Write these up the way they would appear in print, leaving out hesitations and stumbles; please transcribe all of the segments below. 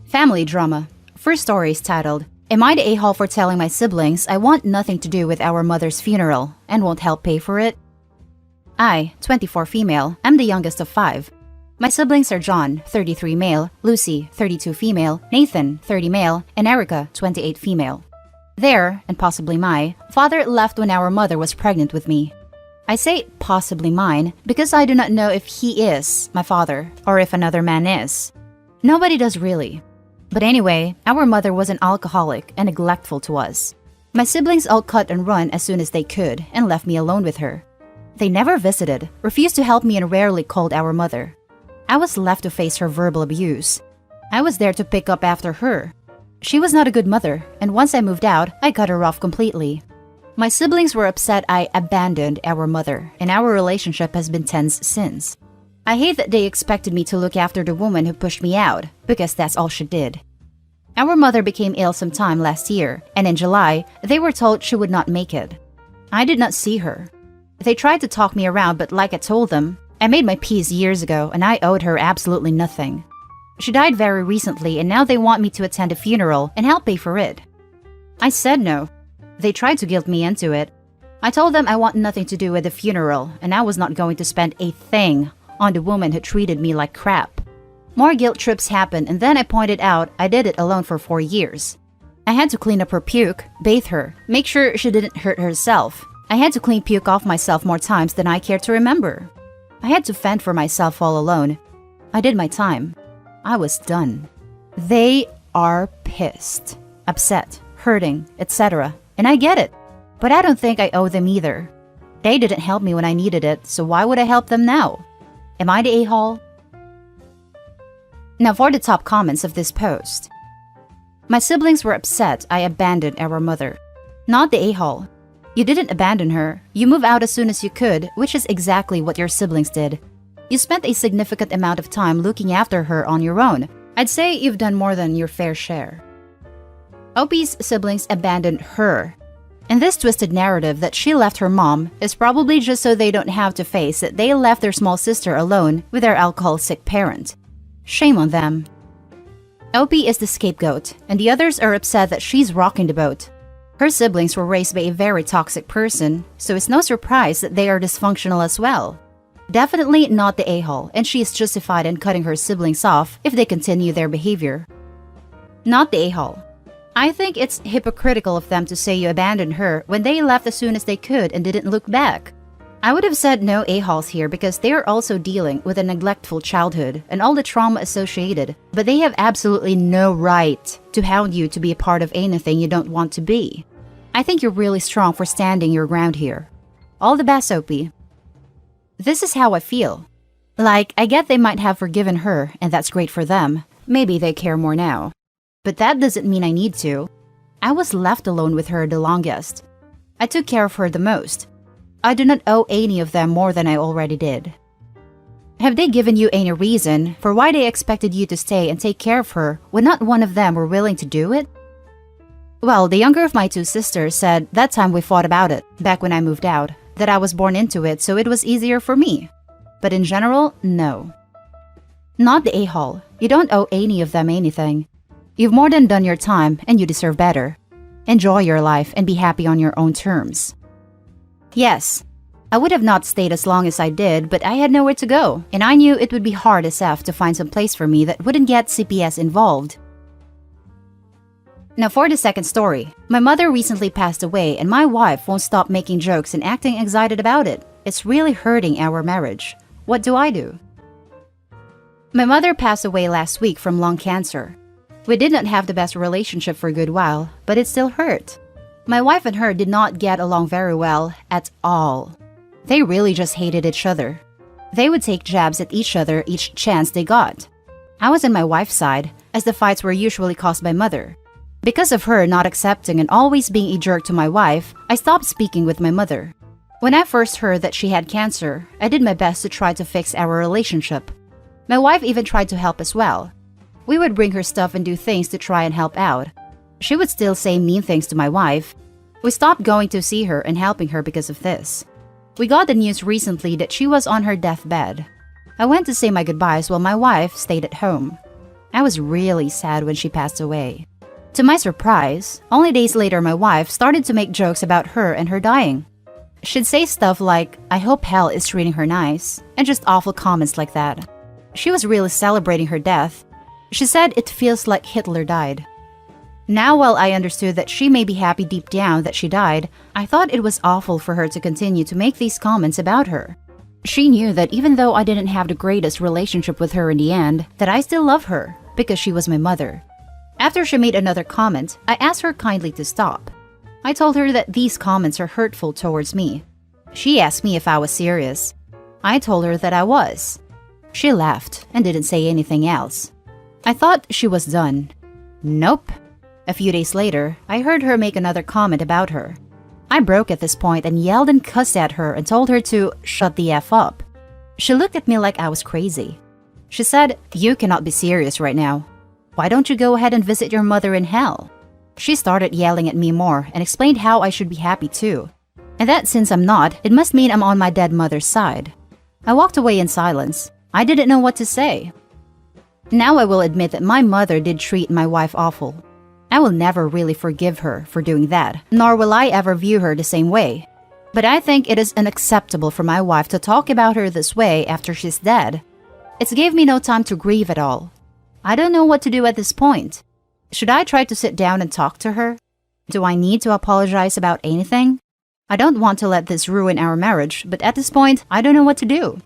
Family drama. First story is titled, Am I the a-hole for telling my siblings I want nothing to do with our mother's funeral and won't help pay for it? I, 24 female, am the youngest of 5. My siblings are John, 33 male, Lucy, 32 female, Nathan, 30 male, and Erica, 28 female. Their, and possibly my, father left when our mother was pregnant with me. I say possibly mine because I do not know if he is my father or if another man is. Nobody does really. But anyway, our mother was an alcoholic and neglectful to us. My siblings all cut and run as soon as they could and left me alone with her. They never visited, refused to help me, and rarely called our mother. I was left to face her verbal abuse. I was there to pick up after her. She was not a good mother, and once I moved out, I cut her off completely. My siblings were upset I abandoned our mother, and our relationship has been tense since. I hate that they expected me to look after the woman who pushed me out, because that's all she did. Our mother became ill sometime last year, and in July, they were told she would not make it. I did not see her. They tried to talk me around, but like I told them, I made my peace years ago and I owed her absolutely nothing. She died very recently and now they want me to attend a funeral and help pay for it. I said no. They tried to guilt me into it. I told them I want nothing to do with the funeral and I was not going to spend a thing on the woman who treated me like crap. More guilt trips happened and then I pointed out I did it alone for 4 years. I had to clean up her puke, bathe her, make sure she didn't hurt herself. I had to clean puke off myself more times than I care to remember. I had to fend for myself all alone. I did my time. I was done. They are pissed, upset, hurting, etc. And I get it. But I don't think I owe them either. They didn't help me when I needed it, so why would I help them now? Am I the a-hole? Now for the top comments of this post. My siblings were upset I abandoned our mother. Not the a-hole. You didn't abandon her. You moved out as soon as you could, which is exactly what your siblings did. You spent a significant amount of time looking after her on your own. I'd say you've done more than your fair share. OP's siblings abandoned her. And this twisted narrative that she left her mom is probably just so they don't have to face that they left their small sister alone with their alcohol-sick parent. Shame on them. OP is the scapegoat, and the others are upset that she's rocking the boat. Her siblings were raised by a very toxic person, so it's no surprise that they are dysfunctional as well. Definitely not the a-hole, and she is justified in cutting her siblings off if they continue their behavior. Not the a-hole. I think it's hypocritical of them to say you abandoned her when they left as soon as they could and didn't look back. I would have said no a-holes here because they are also dealing with a neglectful childhood and all the trauma associated, but they have absolutely no right to hound you to be a part of anything you don't want to be. I think you're really strong for standing your ground here. All the best, OP. This is how I feel. Like, I get they might have forgiven her, and that's great for them. Maybe they care more now. But that doesn't mean I need to. I was left alone with her the longest. I took care of her the most. I do not owe any of them more than I already did. Have they given you any reason for why they expected you to stay and take care of her when not one of them were willing to do it? Well, the younger of my 2 sisters said that time we fought about it, back when I moved out, that I was born into it so it was easier for me. But in general, no. Not the a-hole. You don't owe any of them anything. You've more than done your time and you deserve better. Enjoy your life and be happy on your own terms. Yes, I would have not stayed as long as I did, but I had nowhere to go, and I knew it would be hard as F to find some place for me that wouldn't get CPS involved. Now for the second story. My mother recently passed away and my wife won't stop making jokes and acting excited about it. It's really hurting our marriage. What do I do? My mother passed away last week from lung cancer. We did not have the best relationship for a good while, but it still hurt. My wife and her did not get along very well at all. They really just hated each other. They would take jabs at each other each chance they got. I was on my wife's side, as the fights were usually caused by mother. Because of her not accepting and always being a jerk to my wife, I stopped speaking with my mother. When I first heard that she had cancer, I did my best to try to fix our relationship. My wife even tried to help as well. We would bring her stuff and do things to try and help out. She would still say mean things to my wife. We stopped going to see her and helping her because of this. We got the news recently that she was on her deathbed. I went to say my goodbyes while my wife stayed at home. I was really sad when she passed away. To my surprise, only days later my wife started to make jokes about her and her dying. She'd say stuff like, "I hope hell is treating her nice," and just awful comments like that. She was really celebrating her death. She said it feels like Hitler died. Now, while I understood that she may be happy deep down that she died, I thought it was awful for her to continue to make these comments about her. She knew that even though I didn't have the greatest relationship with her in the end, that I still love her because she was my mother. After she made another comment, I asked her kindly to stop. I told her that these comments are hurtful towards me. She asked me if I was serious. I told her that I was. She laughed and didn't say anything else. I thought she was done. Nope. A few days later, I heard her make another comment about her. I broke at this point and yelled and cussed at her and told her to shut the F up. She looked at me like I was crazy. She said, "You cannot be serious right now. Why don't you go ahead and visit your mother in hell?" She started yelling at me more and explained how I should be happy too, and that since I'm not, it must mean I'm on my dead mother's side. I walked away in silence. I didn't know what to say. Now I will admit that my mother did treat my wife awful. I will never really forgive her for doing that, nor will I ever view her the same way. But I think it is unacceptable for my wife to talk about her this way after she's dead. It's gave me no time to grieve at all. I don't know what to do at this point. Should I try to sit down and talk to her? Do I need to apologize about anything? I don't want to let this ruin our marriage, but at this point, I don't know what to do.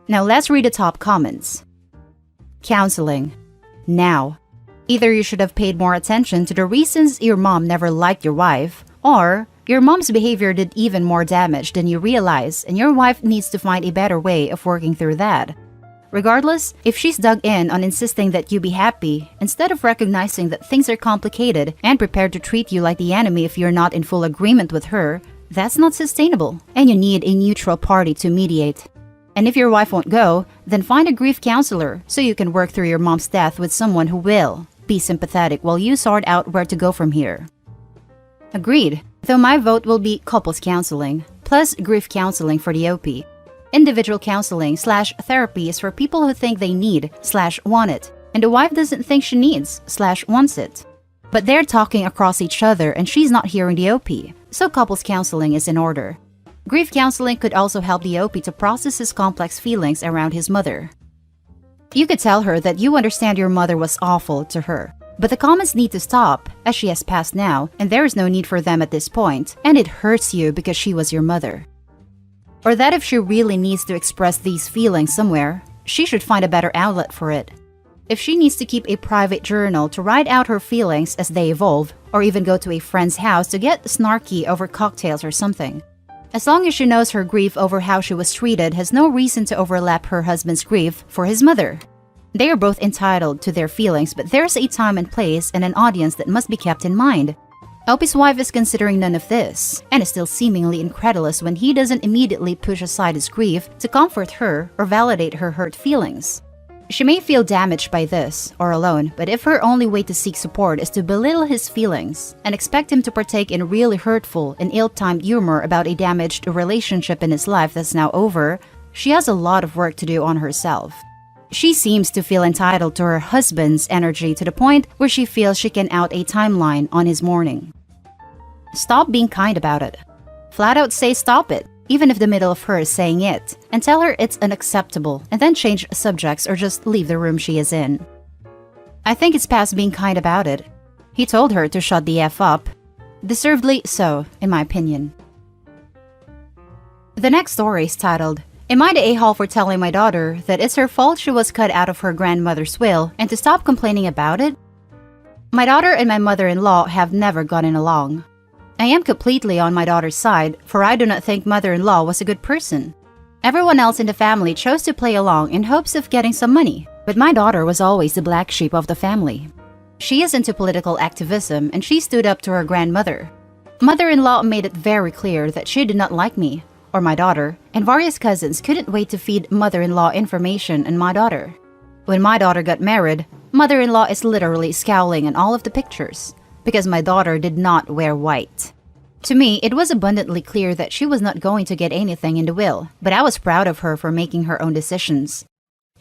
Now let's read the top comments. Counseling. Now. Either you should have paid more attention to the reasons your mom never liked your wife, or your mom's behavior did even more damage than you realize and your wife needs to find a better way of working through that. Regardless, if she's dug in on insisting that you be happy, instead of recognizing that things are complicated and prepared to treat you like the enemy if you're not in full agreement with her, that's not sustainable, and you need a neutral party to mediate. And if your wife won't go, then find a grief counselor so you can work through your mom's death with someone who will be sympathetic while you sort out where to go from here. Agreed, though my vote will be couples counseling, plus grief counseling for the OP. Individual counseling/therapy is for people who think they need/want it, and the wife doesn't think she needs/wants it. But they're talking across each other and she's not hearing the OP, so couples counseling is in order. Grief counseling could also help the OP to process his complex feelings around his mother. You could tell her that you understand your mother was awful to her, but the comments need to stop, as she has passed now, and there is no need for them at this point, and it hurts you because she was your mother. Or that if she really needs to express these feelings somewhere, she should find a better outlet for it. If she needs to keep a private journal to write out her feelings as they evolve, or even go to a friend's house to get snarky over cocktails or something. As long as she knows her grief over how she was treated has no reason to overlap her husband's grief for his mother. They are both entitled to their feelings, but there's a time and place and an audience that must be kept in mind. Opie's wife is considering none of this, and is still seemingly incredulous when he doesn't immediately push aside his grief to comfort her or validate her hurt feelings. She may feel damaged by this, or alone, but if her only way to seek support is to belittle his feelings and expect him to partake in really hurtful and ill-timed humor about a damaged relationship in his life that's now over, she has a lot of work to do on herself. She seems to feel entitled to her husband's energy to the point where she feels she can out a timeline on his mourning. Stop being kind about it. Flat out say stop it, even if the middle of her is saying it, and tell her it's unacceptable, and then change subjects or just leave the room she is in. I think it's past being kind about it. He told her to shut the F up. Deservedly so, in my opinion. The next story is titled, "Am I the a-hole for telling my daughter that it's her fault she was cut out of her grandmother's will and to stop complaining about it?" My daughter and my mother-in-law have never gotten along. I am completely on my daughter's side, for I do not think mother-in-law was a good person. Everyone else in the family chose to play along in hopes of getting some money, but my daughter was always the black sheep of the family. She is into political activism and she stood up to her grandmother. Mother-in-law made it very clear that she did not like me, or my daughter, and various cousins couldn't wait to feed mother-in-law information on my daughter. When my daughter got married, mother-in-law is literally scowling on all of the pictures, because my daughter did not wear white. To me, it was abundantly clear that she was not going to get anything in the will, but I was proud of her for making her own decisions.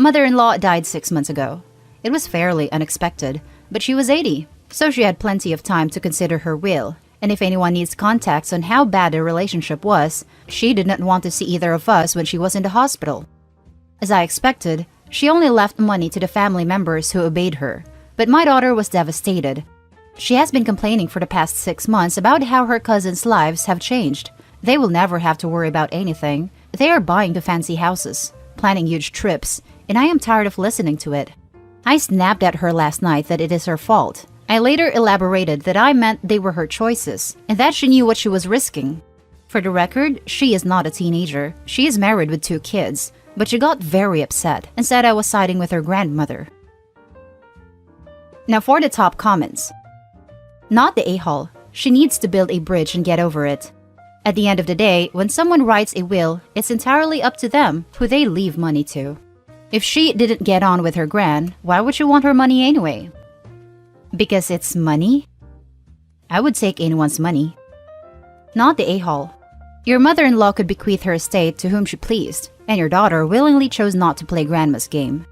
Mother-in-law died 6 months ago. It was fairly unexpected, but she was 80, so she had plenty of time to consider her will. And if anyone needs context on how bad the relationship was, she did not want to see either of us when she was in the hospital. As I expected, she only left money to the family members who obeyed her, but my daughter was devastated. She has been complaining for the past 6 months about how her cousins' lives have changed. They will never have to worry about anything. They are buying the fancy houses, planning huge trips, and I am tired of listening to it. I snapped at her last night that it is her fault. I later elaborated that I meant they were her choices, and that she knew what she was risking. For the record, she is not a teenager. She is married with 2 kids, but she got very upset and said I was siding with her grandmother. Now for the top comments. Not the a-hole. She needs to build a bridge and get over it. At the end of the day, when someone writes a will, it's entirely up to them who they leave money to. If she didn't get on with her gran, why would she want her money anyway? Because it's money? I would take anyone's money. Not the a-hole. Your mother-in-law could bequeath her estate to whom she pleased, and your daughter willingly chose not to play grandma's game.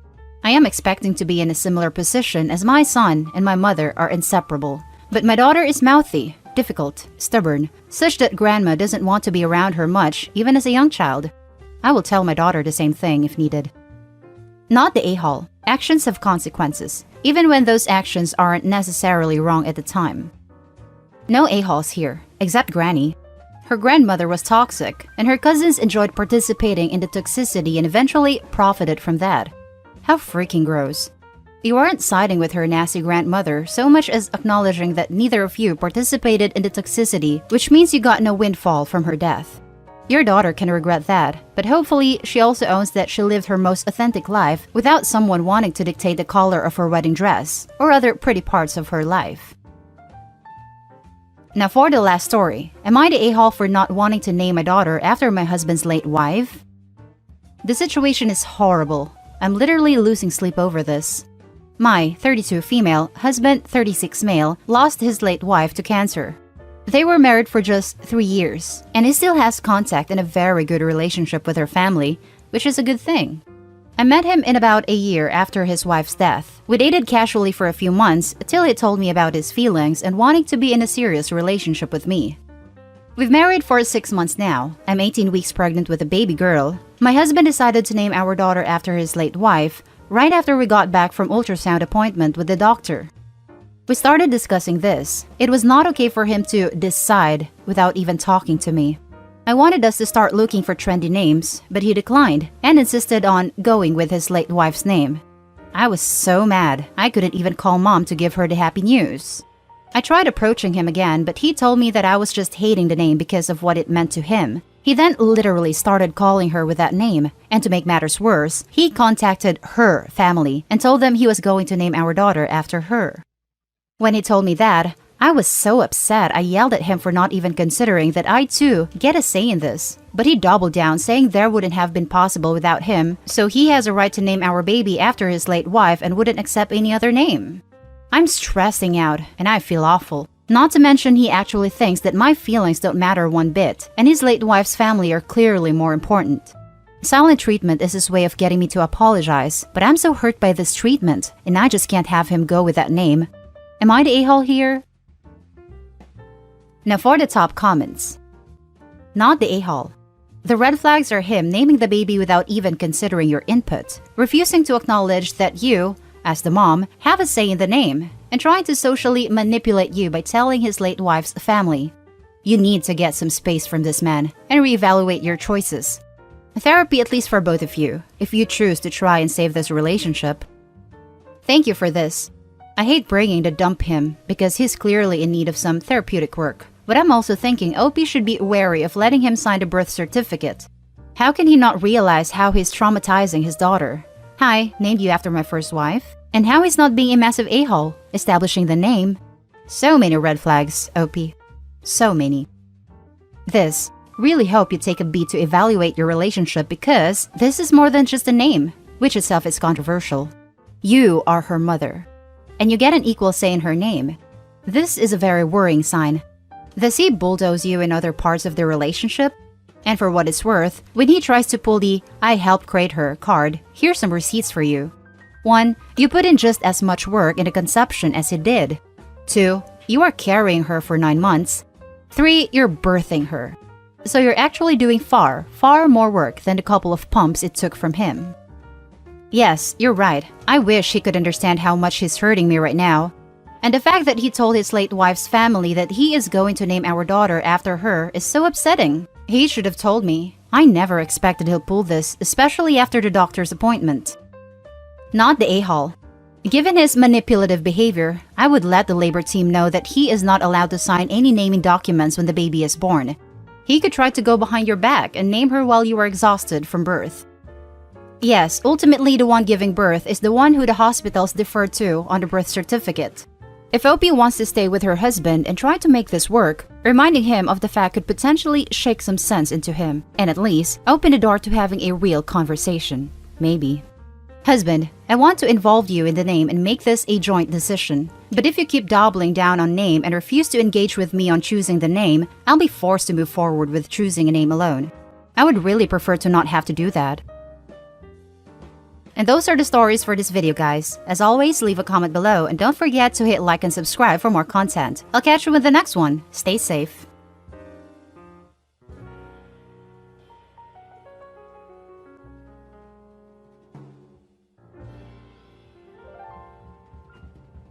I am expecting to be in a similar position as my son and my mother are inseparable. But my daughter is mouthy, difficult, stubborn, such that grandma doesn't want to be around her much, even as a young child. I will tell my daughter the same thing if needed. Not the a-hole. Actions have consequences, even when those actions aren't necessarily wrong at the time. No a-holes here, except Granny. Her grandmother was toxic, and her cousins enjoyed participating in the toxicity and eventually profited from that. How freaking gross. You aren't siding with her nasty grandmother so much as acknowledging that neither of you participated in the toxicity, which means you got no windfall from her death. Your daughter can regret that, but hopefully she also owns that she lived her most authentic life without someone wanting to dictate the color of her wedding dress or other pretty parts of her life. Now for the last story, am I the a-hole for not wanting to name my daughter after my husband's late wife? The situation is horrible. I'm literally losing sleep over this. My 32 female, husband 36 male, lost his late wife to cancer. They were married for just 3 years, and he still has contact and a very good relationship with her family, which is a good thing. I met him in about a year after his wife's death. We dated casually for a few months till he told me about his feelings and wanting to be in a serious relationship with me. We've married for 6 months now. I'm 18 weeks pregnant with a baby girl. My husband decided to name our daughter after his late wife, right after we got back from ultrasound appointment with the doctor. We started discussing this. It was not okay for him to decide without even talking to me. I wanted us to start looking for trendy names, but he declined and insisted on going with his late wife's name. I was so mad, I couldn't even call mom to give her the happy news. I tried approaching him again, but he told me that I was just hating the name because of what it meant to him. He then literally started calling her with that name, and to make matters worse, he contacted her family and told them he was going to name our daughter after her. When he told me that, I was so upset I yelled at him for not even considering that I too get a say in this. But he doubled down, saying there wouldn't have been possible without him, so he has a right to name our baby after his late wife and wouldn't accept any other name. I'm stressing out, and I feel awful. Not to mention he actually thinks that my feelings don't matter one bit, and his late wife's family are clearly more important. Silent treatment is his way of getting me to apologize, but I'm so hurt by this treatment, and I just can't have him go with that name. Am I the a-hole here? Now for the top comments. Not the a-hole. The red flags are him naming the baby without even considering your input, refusing to acknowledge that you, as the mom, have a say in the name, and trying to socially manipulate you by telling his late wife's family. You need to get some space from this man and reevaluate your choices. Therapy at least for both of you, if you choose to try and save this relationship. Thank you for this. I hate bringing to dump him because he's clearly in need of some therapeutic work. But I'm also thinking OP should be wary of letting him sign the birth certificate. How can he not realize how he's traumatizing his daughter? Hi, named you after my first wife. And how he's not being a massive a-hole, establishing the name. So many red flags, OP. So many. This. Really hope you take a beat to evaluate your relationship because this is more than just a name, which itself is controversial. You are her mother. And you get an equal say in her name. This is a very worrying sign. Does he bulldoze you in other parts of the relationship? And for what it's worth, when he tries to pull the "I helped create her" card, here's some receipts for you. 1. You put in just as much work in the conception as he did. 2. You are carrying her for 9 months. 3. You're birthing her. So you're actually doing far, far more work than the couple of pumps it took from him. Yes, you're right. I wish he could understand how much he's hurting me right now. And the fact that he told his late wife's family that he is going to name our daughter after her is so upsetting. He should have told me. I never expected he'll pull this, especially after the doctor's appointment. Not the a-hole. Given his manipulative behavior, I would let the labor team know that he is not allowed to sign any naming documents when the baby is born. He could try to go behind your back and name her while you are exhausted from birth. Yes, ultimately the one giving birth is the one who the hospitals defer to on the birth certificate. If OP wants to stay with her husband and try to make this work, reminding him of the fact could potentially shake some sense into him and at least open the door to having a real conversation. Maybe. Husband, I want to involve you in the name and make this a joint decision. But if you keep doubling down on name and refuse to engage with me on choosing the name, I'll be forced to move forward with choosing a name alone. I would really prefer to not have to do that. And those are the stories for this video, guys. As always, leave a comment below and don't forget to hit like and subscribe for more content. I'll catch you with the next one. Stay safe.